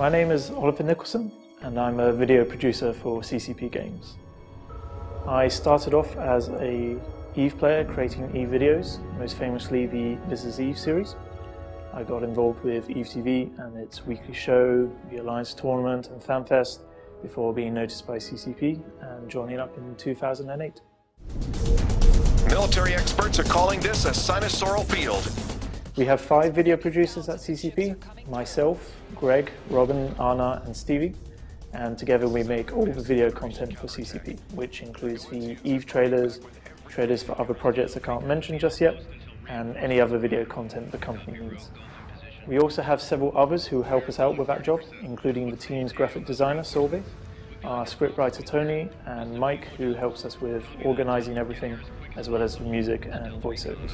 My name is Oliver Nicholson and I'm a video producer for CCP Games. I started off as a EVE player creating EVE videos, most famously the This Is EVE series. I got involved with EVE TV and its weekly show, the Alliance Tournament and FanFest before being noticed by CCP and joining up in 2008. Military experts are calling this a sinusoidal field. We have 5 video producers at CCP, myself, Greg, Robin, Anna and Stevie, and together we make all the video content for CCP, which includes the EVE trailers for other projects I can't mention just yet, and any other video content the company needs. We also have several others who help us out with that job, including the team's graphic designer, Solveig, our scriptwriter, Tony, and Mike, who helps us with organising everything, as well as the music and voiceovers.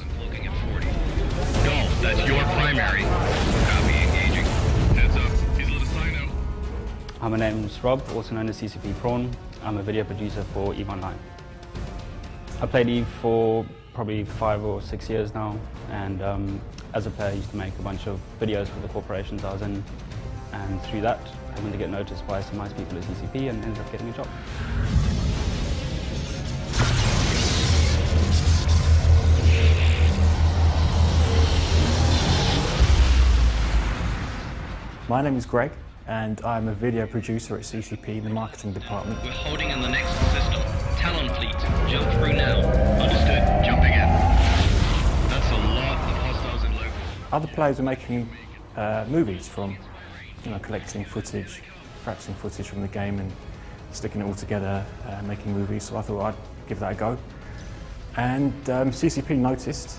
Golf, that's your primary. Copy engaging. Heads up, he's let us sign out. Hi, my name's Rob, also known as CCP Prawn. I'm a video producer for EVE Online. I played EVE for probably 5 or 6 years now, and as a player I used to make a bunch of videos for the corporations I was in, and through that I happened to get noticed by some nice people at CCP and ended up getting a job. My name is Greg and I'm a video producer at CCP in the marketing department. We're holding in the next system. Talon fleet, jump through now. Understood, jumping in. That's a lot of hostiles in local. Other players are making movies from, collecting footage, fracturing footage from the game and sticking it all together, making movies, so I thought I'd give that a go. And CCP noticed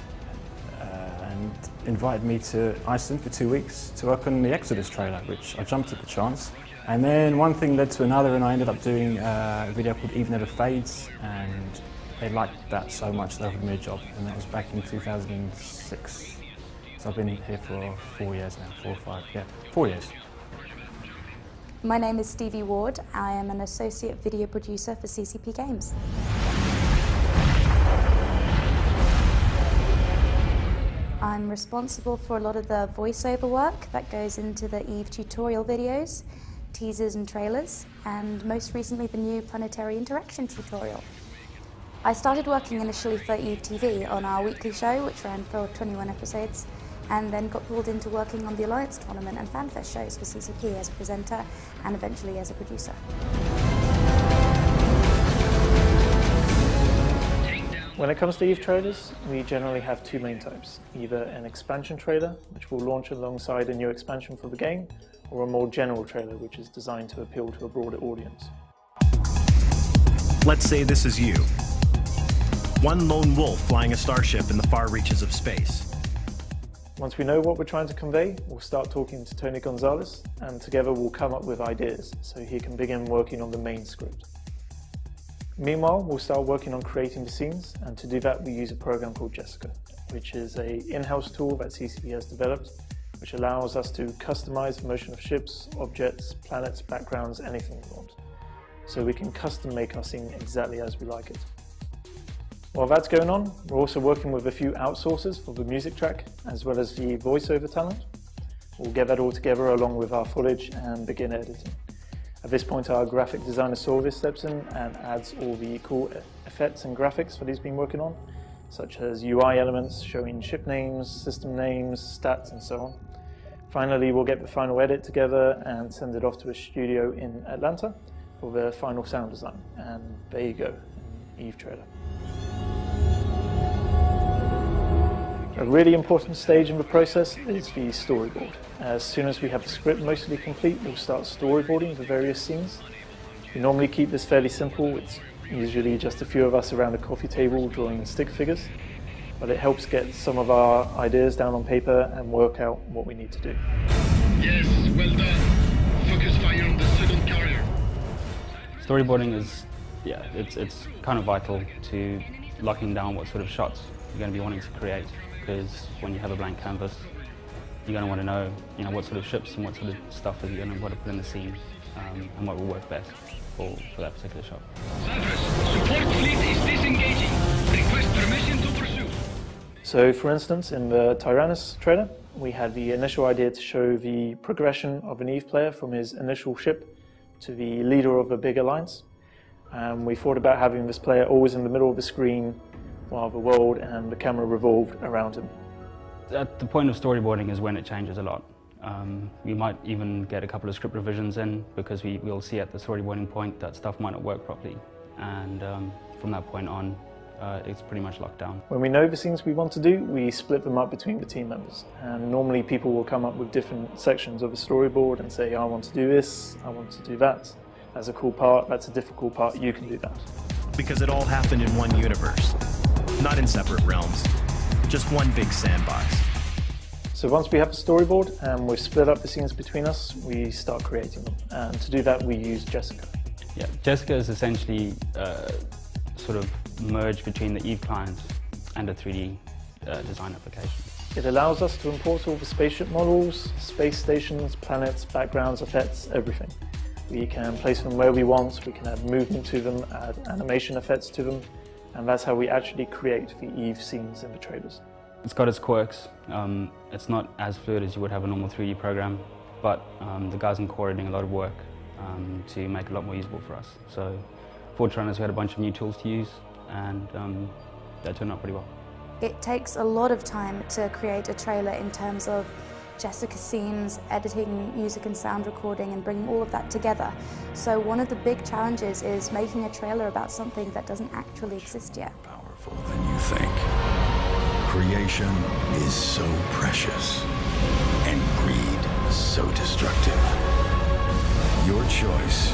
and invited me to Iceland for 2 weeks to work on the Exodus trailer, which I jumped at the chance. And then one thing led to another and I ended up doing a video called EVE Never Fades, and they liked that so much they offered me a job, and that was back in 2006. So I've been here for 4 years now, 4 or 5, yeah, 4 years. My name is Stevie Ward. I am an associate video producer for CCP Games. I'm responsible for a lot of the voiceover work that goes into the EVE tutorial videos, teasers and trailers, and most recently the new planetary interaction tutorial. I started working initially for EVE TV on our weekly show, which ran for 21 episodes, and then got pulled into working on the Alliance Tournament and FanFest shows for CCP as a presenter and eventually as a producer. When it comes to EVE trailers, we generally have 2 main types, either an expansion trailer, which will launch alongside a new expansion for the game, or a more general trailer, which is designed to appeal to a broader audience. Let's say this is you. One lone wolf flying a starship in the far reaches of space. Once we know what we're trying to convey, we'll start talking to Tony Gonzalez, and together we'll come up with ideas, so he can begin working on the main script. Meanwhile, we'll start working on creating the scenes, and to do that we use a program called Jessica, which is an in-house tool that CCP has developed, which allows us to customize the motion of ships, objects, planets, backgrounds, anything we want. So we can custom make our scene exactly as we like it. While that's going on, we're also working with a few outsourcers for the music track, as well as the voiceover talent. We'll get that all together along with our footage and begin editing. At this point, our graphic designer Solveig steps in and adds all the cool effects and graphics that he's been working on, such as UI elements showing ship names, system names, stats and so on. Finally, we'll get the final edit together and send it off to a studio in Atlanta for the final sound design. And there you go, an EVE trailer. A really important stage in the process is the storyboard. As soon as we have the script mostly complete, we'll start storyboarding the various scenes. We normally keep this fairly simple. It's usually just a few of us around a coffee table drawing stick figures, but it helps get some of our ideas down on paper and work out what we need to do. Yes, well done. Focus fire on the second carrier. Storyboarding is, it's kind of vital to locking down what sort of shots you're going to be wanting to create, because when you have a blank canvas, you're going to want to know, what sort of ships and what sort of stuff are you going to want to put in the scene, and what will work best for that particular shot. Support fleet is disengaging. Request permission to pursue. So, for instance, in the Tyrannus trailer, we had the initial idea to show the progression of an EVE player from his initial ship to the leader of a big alliance. We thought about having this player always in the middle of the screen while the world and the camera revolved around him. At the point of storyboarding is when it changes a lot. We might even get a couple of script revisions in because we'll see at the storyboarding point that stuff might not work properly. And from that point on, it's pretty much locked down. When we know the scenes we want to do, we split them up between the team members. And normally people will come up with different sections of a storyboard and say, I want to do this, I want to do that. That's a cool part, that's a difficult part, you can do that. Because it all happened in one universe, not in separate realms, just one big sandbox. So once we have a storyboard and we've split up the scenes between us, we start creating them. And to do that, we use Jessica. Yeah, Jessica is essentially sort of merge between the EVE clients and a 3D design application. It allows us to import all the spaceship models, space stations, planets, backgrounds, effects, everything. We can place them where we want, we can add movement to them, add animation effects to them, and that's how we actually create the EVE scenes in the trailers. It's got its quirks. It's not as fluid as you would have a normal 3D program, but the guys in core are doing a lot of work to make it a lot more usable for us. So for trainers, we had a bunch of new tools to use, and that turned out pretty well. It takes a lot of time to create a trailer in terms of Jessica scenes, editing, music and sound recording, and bringing all of that together. So one of the big challenges is making a trailer about something that doesn't actually exist yet. Powerful than you think. Creation is so precious, and greed so destructive. Your choice